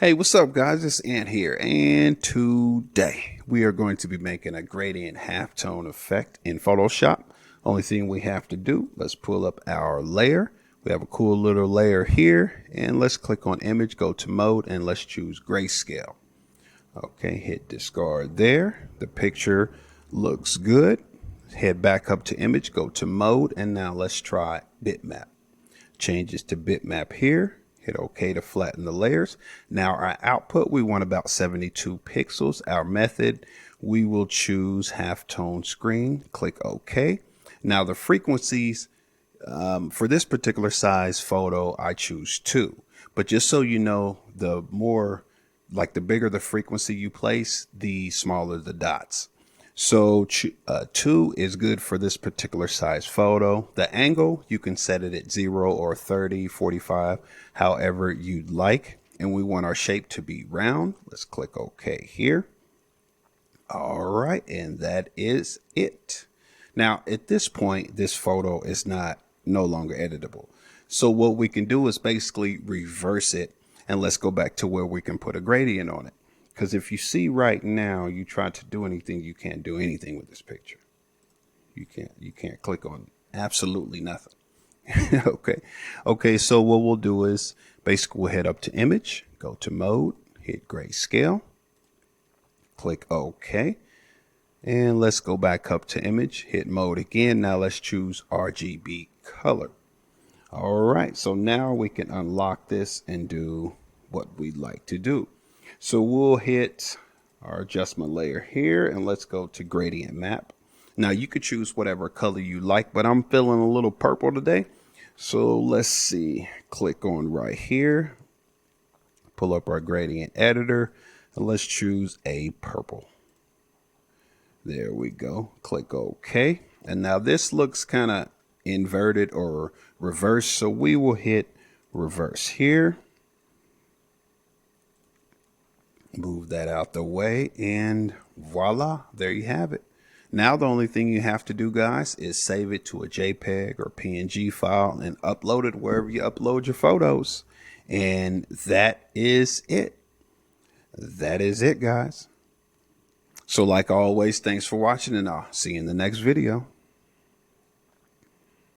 Hey, what's up, guys? It's Ant here, and today we are going to be making a gradient halftone effect in Photoshop. Only thing we have to do, let's pull up our layer. We have a cool little layer here, and let's click on image, go to mode, and let's choose grayscale. Okay, hit discard there. The picture looks good. Head back up to image, go to mode, and now let's try bitmap. Changes to bitmap here. Hit OK to flatten the layers. Now our output, we want about 72 pixels. Our method, we will choose halftone screen. Click OK. Now the frequencies for this particular size photo, I choose 2. But just so you know, the bigger the frequency you place, the smaller the dots. So 2 is good for this particular size photo. The angle, you can set it at 0 or 30, 45, however you'd like. And we want our shape to be round. Let's click OK here. All right, and that is it. Now, at this point, this photo is no longer editable. So what we can do is basically reverse it, and let's go back to where we can put a gradient on it. Because if you see right now, you try to do anything, you can't do anything with this picture. You can't click on absolutely nothing. Okay, so what we'll do is basically we'll head up to image, go to mode, hit grayscale, click OK, and let's go back up to image, hit mode again. Now let's choose RGB color. All right, so now we can unlock this and do what we'd like to do. So we'll hit our adjustment layer here, and let's go to gradient map. Now you could choose whatever color you like, but I'm feeling a little purple today. So let's see, click on right here, pull up our gradient editor, and let's choose a purple. There we go, click OK. And now this looks kind of inverted or reversed, so we will hit reverse here. Move that out the way, and voila, there you have it. Now the only thing you have to do, guys, is save it to a JPEG or PNG file and upload it wherever you upload your photos. And that is it. That is it, guys. So like always, thanks for watching, and I'll see you in the next video.